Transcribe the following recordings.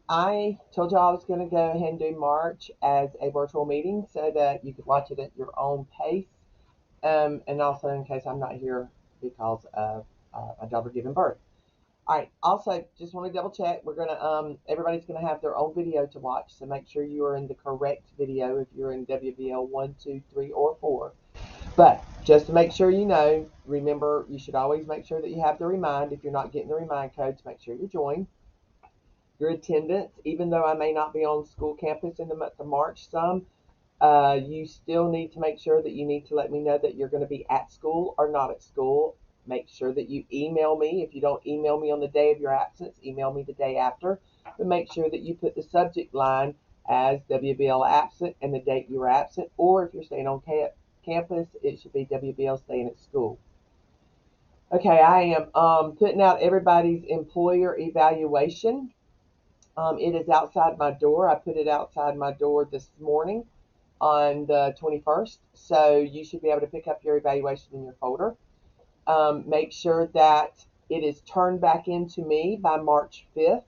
I told you I was going to go ahead and do March as a virtual meeting so that you could watch it at your own pace. And also in case I'm not here because of my daughter giving birth. All right. Also, just want to double check. We're gonna everybody's gonna have their own video to watch, so make sure you are in the correct video if you're in WBL 1, 2, 3, or 4. But just to make sure you know, remember you should always make sure that you have the remind. If you're not getting the remind codes, make sure you join. Your attendance, even though I may not be on school campus in the month of March, you still need to make sure that you need to let me know that you're going to be at school or not at school. Make sure that you email me. If you don't email me on the day of your absence, email me the day after. But make sure that you put the subject line as WBL absent and the date you were absent. Or if you're staying on campus, it should be WBL staying at school. Okay, I am putting out everybody's employer evaluation. It is outside my door. I put it outside my door this morning on the 21st. So you should be able to pick up your evaluation in your folder. Make sure that it is turned back into me by March 5th.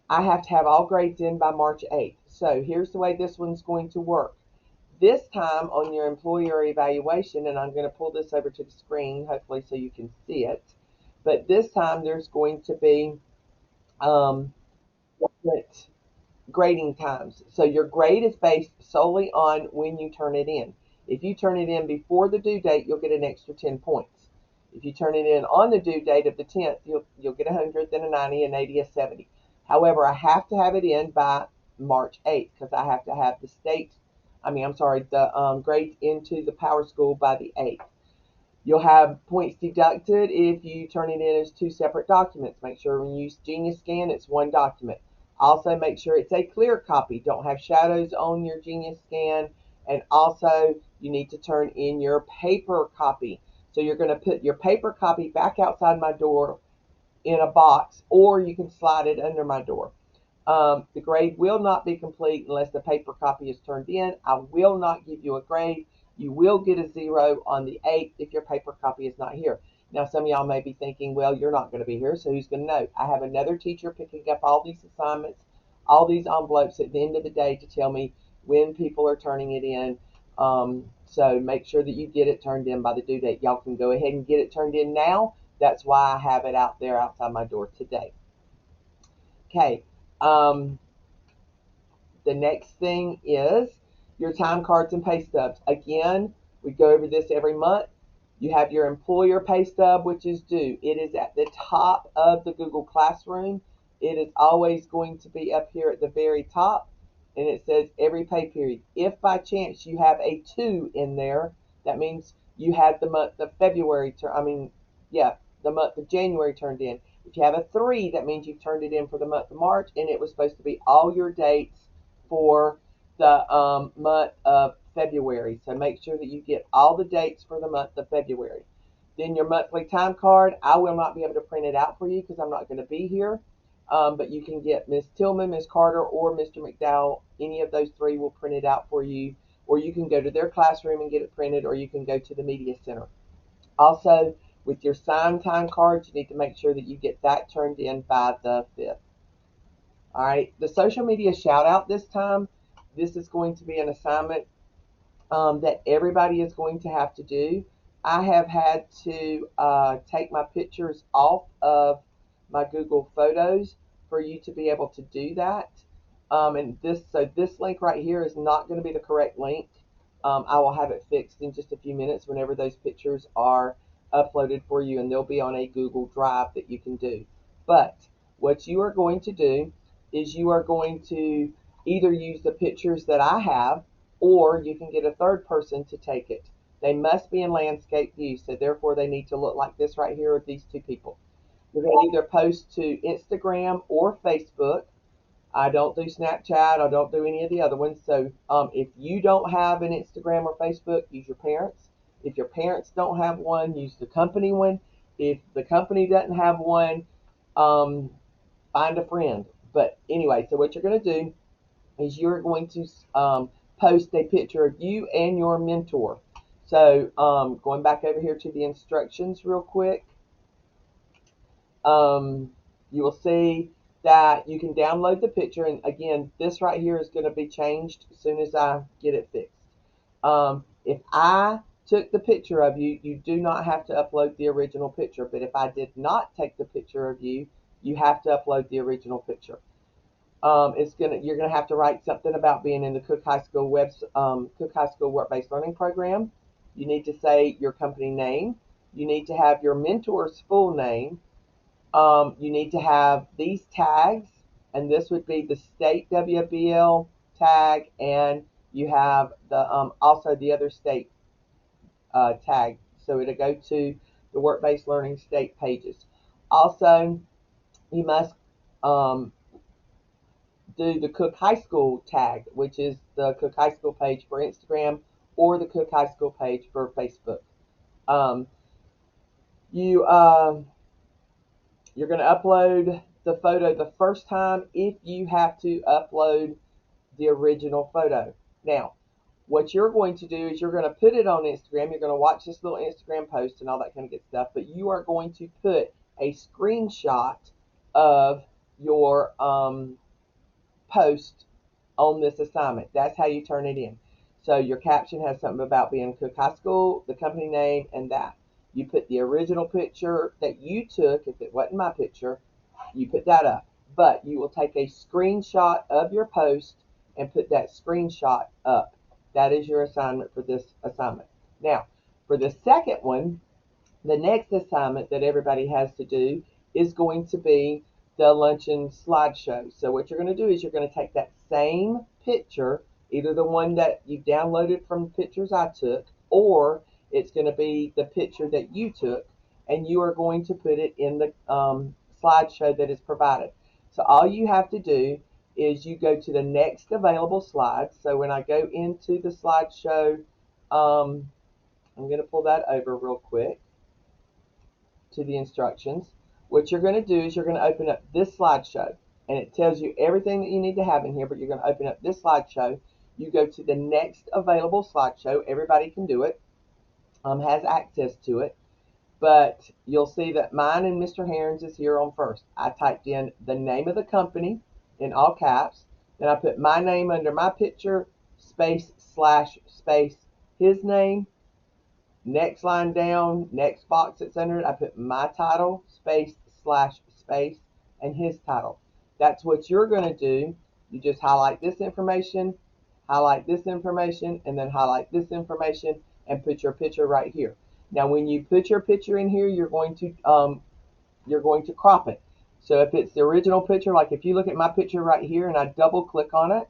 I have to have all grades in by March 8th. So here's the way this one's going to work. This time on your employer evaluation, and I'm going to pull this over to the screen, hopefully so you can see it. But this time there's going to be different grading times. So your grade is based solely on when you turn it in. If you turn it in before the due date, you'll get an extra 10 points. If you turn it in on the due date of the 10th, you'll get 100, then a 90, an 80, a 70. However, I have to have it in by March 8th because I have to have the grades into the Power School by the 8th. You'll have points deducted if you turn it in as two separate documents. Make sure when you use Genius Scan, it's one document. Also, make sure it's a clear copy. Don't have shadows on your Genius Scan. And also, you need to turn in your paper copy. So you're going to put your paper copy back outside my door in a box, or you can slide it under my door. The grade will not be complete unless the paper copy is turned in. I will not give you a grade. You will get a 0 on the 8th if your paper copy is not here. Now, some of y'all may be thinking, well, you're not going to be here, so who's going to know? I have another teacher picking up all these assignments, all these envelopes at the end of the day to tell me when people are turning it in. So make sure that you get it turned in by the due date. Y'all can go ahead and get it turned in now. That's why I have it out there outside my door today. Okay. Um, the next thing is your time cards and pay stubs. Again, we go over this every month. You have your employer pay stub, which is due. It is at the top of the Google Classroom. It is always going to be up here at the very top, and it says every pay period. If by chance you have a 2 in there, that means you had the month of the month of January turned in. If you have a 3, that means you've turned it in for the month of March, and it was supposed to be all your dates for the month of February. So make sure that you get all the dates for the month of February. Then your monthly time card, I will not be able to print it out for you because I'm not going to be here. But you can get Miss Tillman, Miss Carter, or Mr. McDowell. Any of those 3 will print it out for you. Or you can go to their classroom and get it printed, or you can go to the media center. Also, with your signed time cards, you need to make sure that you get that turned in by the 5th. All right, the social media shout out this time. This is going to be an assignment that everybody is going to have to do. I have had to take my pictures off of my Google Photos for you to be able to do that. So this link right here is not going to be the correct link. I will have it fixed in just a few minutes whenever those pictures are uploaded for you, and they'll be on a Google Drive that you can do. But what you are going to do is you are going to either use the pictures that I have, or you can get a third person to take it. They must be in landscape view, so therefore they need to look like this right here with these 2 people. You're going to either post to Instagram or Facebook. I don't do Snapchat. I don't do any of the other ones. So if you don't have an Instagram or Facebook, use your parents. If your parents don't have one, use the company one. If the company doesn't have one, find a friend. But anyway, so what you're going to do is you're going to post a picture of you and your mentor. So going back over here to the instructions real quick, you will see that you can download the picture. And again, this right here is going to be changed as soon as I get it fixed. If I took the picture of you, you do not have to upload the original picture. But if I did not take the picture of you, you have to upload the original picture. You're gonna have to write something about being in the Cook High School Cook High School Work-Based Learning Program. You need to say your company name. You need to have your mentor's full name. You need to have these tags, and this would be the state WBL tag, and you have the also the other state tag. So it'll go to the Work-Based Learning state pages. Also, you must do the Cook High School tag, which is the Cook High School page for Instagram or the Cook High School page for Facebook. Um, you you're going to upload the photo the first time if you have to upload the original photo. Now, what you're going to do is you're going to put it on Instagram. You're going to watch this little Instagram post and all that kind of good stuff, but you are going to put a screenshot of your post on this assignment. That's how you turn it in. So your caption has something about being Cook High School, the company name, and that. You put the original picture that you took. If it wasn't my picture, you put that up. But you will take a screenshot of your post and put that screenshot up. That is your assignment for this assignment. Now, for the second one, the next assignment that everybody has to do is going to be the luncheon slideshow. So what you're going to do is you're going to take that same picture, either the one that you downloaded from pictures I took, or it's going to be the picture that you took, and you are going to put it in the slideshow that is provided. So all you have to do is you go to the next available slide. So when I go into the slideshow, I'm going to pull that over real quick to the instructions. What you're going to do is you're going to open up this slideshow, and it tells you everything that you need to have in here, but you're going to open up this slideshow. You go to the next available slideshow. Everybody can do it, has access to it, but you'll see that mine and Mr. Herron's is here on first. I typed in the name of the company in all caps, then I put my name under my picture, space, slash, space, his name. Next line down, next box that's under it, I put my title, space, slash, space, and his title. That's what you're going to do. You just highlight this information, and then highlight this information, and put your picture right here. Now, when you put your picture in here, you're going to crop it. So if it's the original picture, like if you look at my picture right here and I double click on it,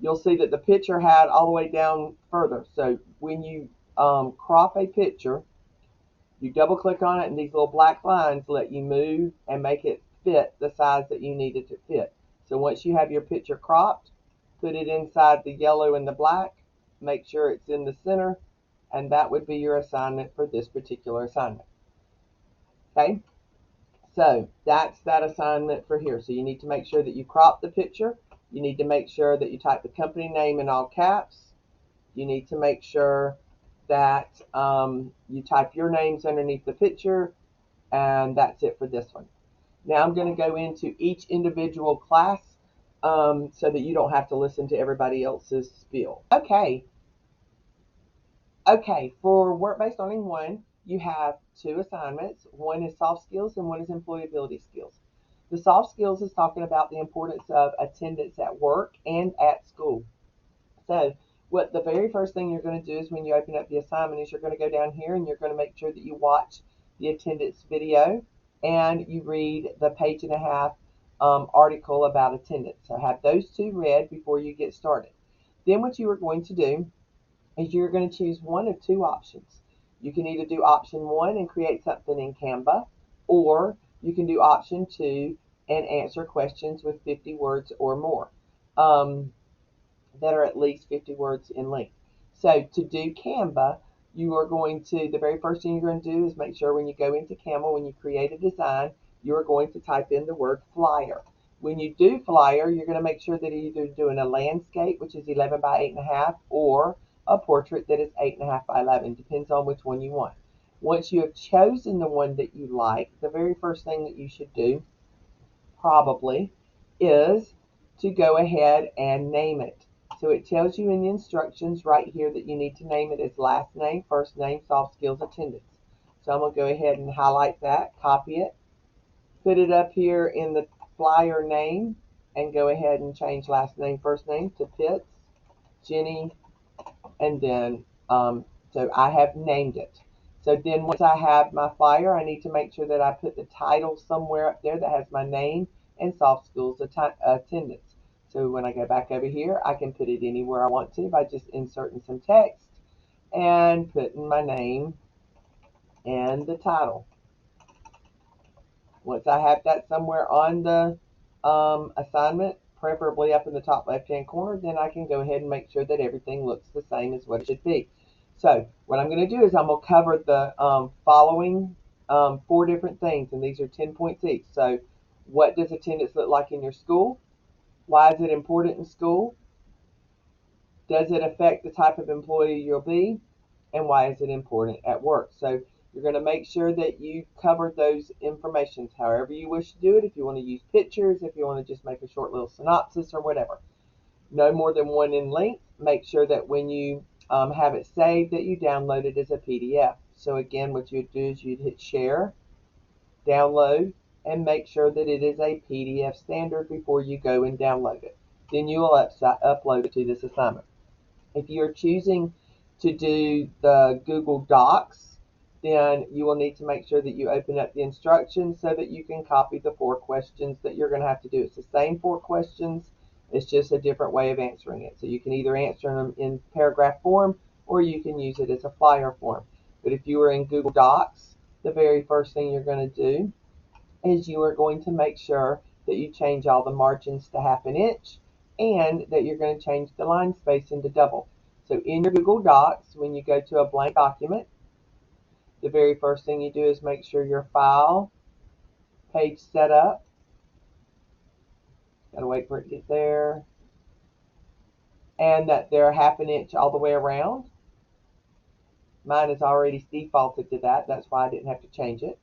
you'll see that the picture had all the way down further. So when you crop a picture, you double click on it, and these little black lines let you move and make it fit the size that you need it to fit. So once you have your picture cropped, put it inside the yellow and the black, make sure it's in the center, and that would be your assignment for this particular assignment. Okay, so that's that assignment for here. So you need to make sure that you crop the picture. You need to make sure that you type the company name in all caps. You need to make sure that you type your names underneath the picture, and that's it for this one. Now I'm going to go into each individual class so that you don't have to listen to everybody else's spiel. Okay, for Work-Based Learning 1, you have two assignments. One is soft skills and one is employability skills. The soft skills is talking about the importance of attendance at work and at school. So what the very first thing you're going to do is when you open up the assignment is you're going to go down here and you're going to make sure that you watch the attendance video and you read the page-and-a-half article about attendance. So have those two read before you get started. Then what you are going to do is you're going to choose one of two options. You can either do option 1 and create something in Canva, or you can do option 2 and answer questions with 50 words or more. That are at least 50 words in length. So to do Canva, you are going to, the very first thing you're going to do is make sure when you go into Canva, when you create a design, you are going to type in the word flyer. When you do flyer, you're going to make sure that you're either doing a landscape, which is 11 by 8.5, or a portrait that is 8.5 by 11. Depends on which one you want. Once you have chosen the one that you like, the very first thing that you should do probably, is to go ahead and name it. So it tells you in the instructions right here that you need to name it as last name, first name, soft skills, attendance. So I'm going to go ahead and highlight that, copy it, put it up here in the flyer name, and go ahead and change last name, first name to Pitts, Jenny, and then, so I have named it. So then once I have my flyer, I need to make sure that I put the title somewhere up there that has my name and soft skills attendance. So when I go back over here, I can put it anywhere I want to by just inserting some text and putting my name and the title. Once I have that somewhere on the assignment, preferably up in the top left-hand corner, then I can go ahead and make sure that everything looks the same as what it should be. So what I'm going to do is I'm going to cover the following 4 different things, and these are 10 points each. So what does attendance look like in your school? Why is it important in school? Does it affect the type of employee you'll be? And why is it important at work? So you're going to make sure that you cover those informations however you wish to do it. If you want to use pictures, if you want to just make a short little synopsis or whatever. No more than 1 in length. Make sure that when you have it saved that you download it as a PDF. So again, what you'd do is you'd hit share, download, and make sure that it is a PDF standard before you go and download it. Then you will upload it to this assignment. If you're choosing to do the Google Docs, then you will need to make sure that you open up the instructions so that you can copy the 4 questions that you're going to have to do. It's the same 4 questions, it's just a different way of answering it. So you can either answer them in paragraph form or you can use it as a flyer form. But if you are in Google Docs, the very first thing you're going to do is you are going to make sure that you change all the margins to 1/2 inch and that you're going to change the line spacing to double. So in your Google Docs, when you go to a blank document, the very first thing you do is make sure your file page set up. Gotta wait for it to get there. And that they're 1/2 inch all the way around. Mine is already defaulted to that. That's why I didn't have to change it.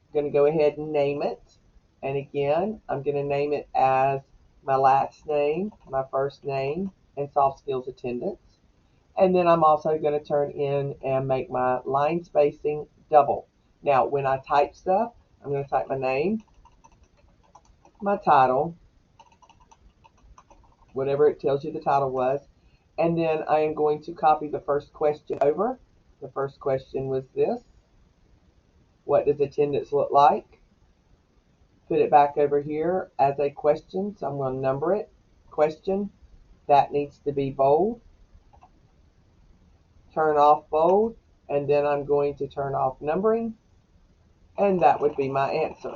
I'm going to go ahead and name it. And again, I'm going to name it as my last name, my first name, and soft skills attendance. And then I'm also going to turn in and make my line spacing double. Now, when I type stuff, I'm going to type my name, my title, whatever it tells you the title was, and then I am going to copy the first question over. The first question was this: what does attendance look like? Put it back over here as a question, so I'm going to number it. Question, that needs to be bold. Turn off bold, and then I'm going to turn off numbering, and that would be my answer.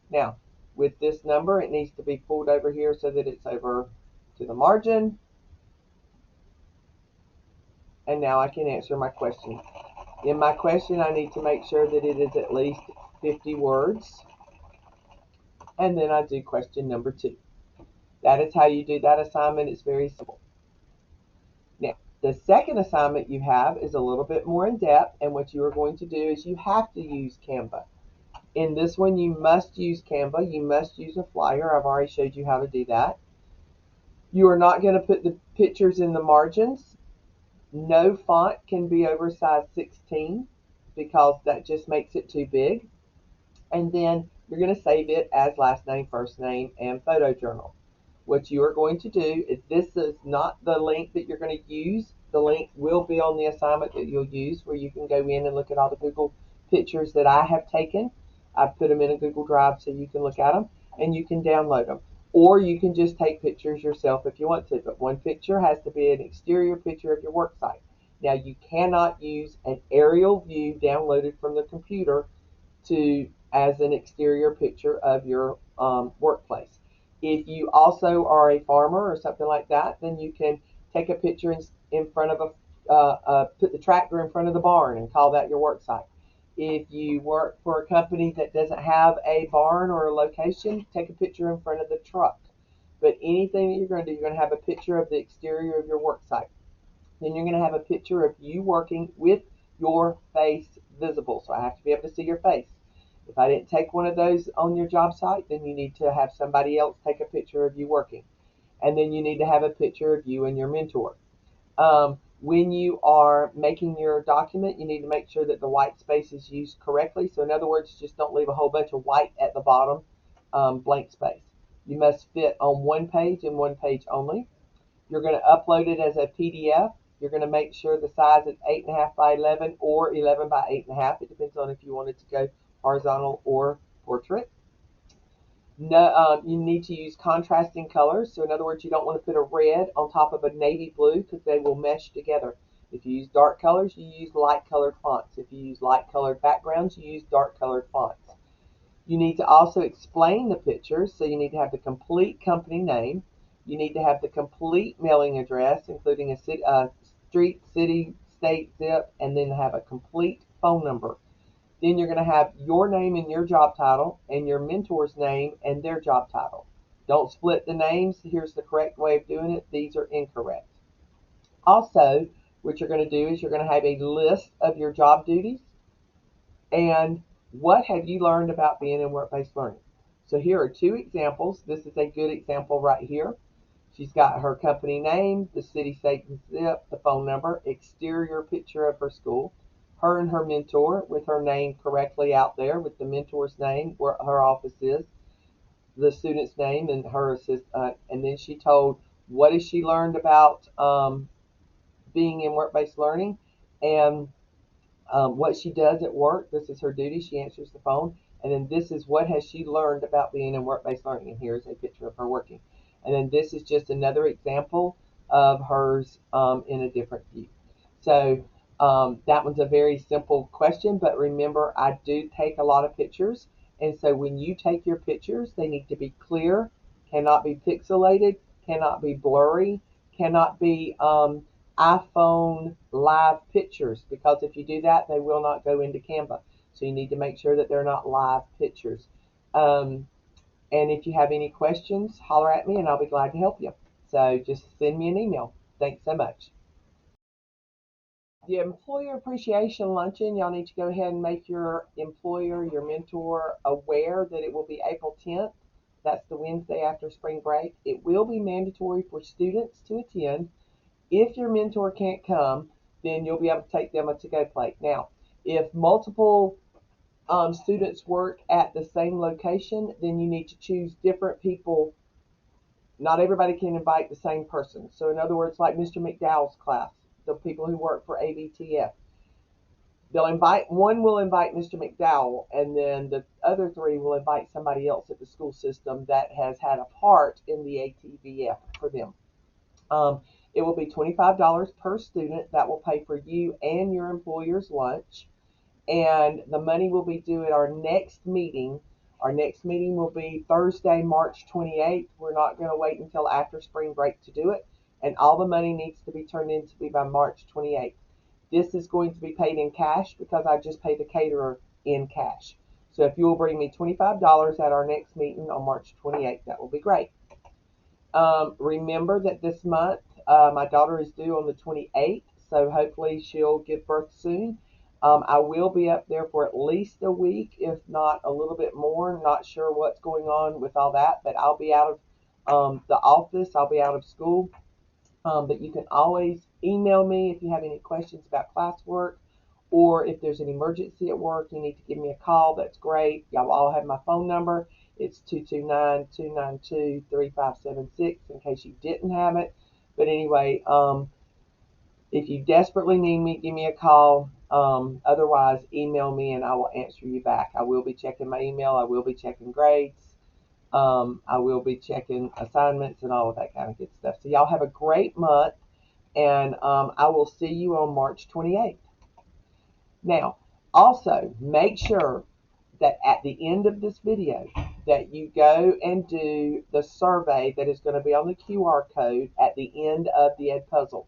Now, with this number, it needs to be pulled over here so that it's over to the margin. And now I can answer my question. In my question, I need to make sure that it is at least 50 words. And then I do question number 2. That is how you do that assignment. It's very simple. Now, the second assignment you have is a little bit more in depth, and what you are going to do is you have to use Canva. In this one, you must use Canva. You must use a flyer. I've already showed you how to do that. You are not going to put the pictures in the margins. No font can be over size 16 because that just makes it too big. And then you're going to save it as last name, first name, and photo journal. What you are going to do is, this is not the link that you're going to use. The link will be on the assignment that you'll use, where you can go in and look at all the Google pictures that I have taken. I've put them in a Google Drive so you can look at them and you can download them. Or you can just take pictures yourself if you want to, but one picture has to be an exterior picture of your work site. Now, you cannot use an aerial view downloaded from the computer as an exterior picture of your workplace. If you also are a farmer or something like that, then you can take a picture in front of put the tractor in front of the barn and call that your work site. If you work for a company that doesn't have a barn or a location, take a picture in front of the truck. But anything that you're going to do, you're going to have a picture of the exterior of your work site. Then you're going to have a picture of you working with your face visible. So I have to be able to see your face. If I didn't take one of those on your job site, then you need to have somebody else take a picture of you working. And then you need to have a picture of you and your mentor. When you are making your document, you need to make sure that the white space is used correctly. So in other words, just don't leave a whole bunch of white at the bottom, blank space. You must fit on one page and one page only. You're going to upload it as a PDF. You're going to make sure the size is 8.5 by 11 or 11 by 8.5. It depends on if you want it to go horizontal or portrait. No, you need to use contrasting colors. So in other words, you don't want to put a red on top of a navy blue because they will mesh together. If you use dark colors, you use light colored fonts. If you use light colored backgrounds, you use dark colored fonts. You need to also explain the pictures. So you need to have the complete company name. You need to have the complete mailing address, including a street, city, state, zip, and then have a complete phone number. Then you're going to have your name and your job title and your mentor's name and their job title. Don't split the names. Here's the correct way of doing it. These are incorrect. Also, what you're going to do is you're going to have a list of your job duties and what have you learned about being in work-based learning. So here are two examples. This is a good example right here. She's got her company name, the city, state, and zip, the phone number, exterior picture of her school, her and her mentor with her name correctly out there with the mentor's name, where her office is, the student's name, and her assistant. And then she told what has she learned about being in work-based learning and what she does at work. This is her duty. She answers the phone. And then this is what has she learned about being in work-based learning. And here's a picture of her working. And then this is just another example of hers in a different view. So that one's a very simple question, but remember, I do take a lot of pictures. And so when you take your pictures, they need to be clear, cannot be pixelated, cannot be blurry, cannot be iPhone live pictures, because if you do that, they will not go into Canva. So you need to make sure that they're not live pictures. And if you have any questions, holler at me and I'll be glad to help you. So just send me an email. Thanks so much. The employer appreciation luncheon, y'all need to go ahead and make your employer, your mentor, aware that it will be April 10th. That's the Wednesday after spring break. It will be mandatory for students to attend. If your mentor can't come, then you'll be able to take them a to-go plate. Now, if multiple students work at the same location, then you need to choose different people. Not everybody can invite the same person. So in other words, like Mr. McDowell's class, the people who work for ABTF, one will invite Mr. McDowell, and then the other three will invite somebody else at the school system that has had a part in the ATVF for them. It will be $25 per student. That will pay for you and your employer's lunch. And the money will be due at our next meeting. Our next meeting will be Thursday, March 28th. We're not going to wait until after spring break to do it. And all the money needs to be turned in to me by March 28th. This is going to be paid in cash because I just paid the caterer in cash. So if you will bring me $25 at our next meeting on March 28th, that will be great. Remember that this month my daughter is due on the 28th, so hopefully she'll give birth soon. I will be up there for at least a week, if not a little bit more. Not sure what's going on with all that, but I'll be out of the office. I'll be out of school. But you can always email me if you have any questions about classwork, or if there's an emergency at work, you need to give me a call. That's great. Y'all all have my phone number. It's 229-292-3576 in case you didn't have it. But anyway, if you desperately need me, give me a call. Otherwise, email me and I will answer you back. I will be checking my email. I will be checking grades. I will be checking assignments and all of that kind of good stuff. So y'all have a great month, and I will see you on March 28th. Now, also make sure that at the end of this video that you go and do the survey that is going to be on the QR code at the end of the Ed Puzzle.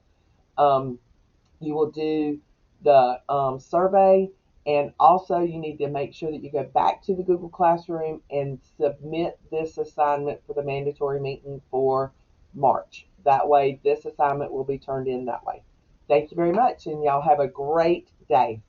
You will do the survey, and also you need to make sure that you go back to the Google Classroom and submit this assignment for the mandatory meeting for March. That way this assignment will be turned in that way. Thank you very much, and y'all have a great day.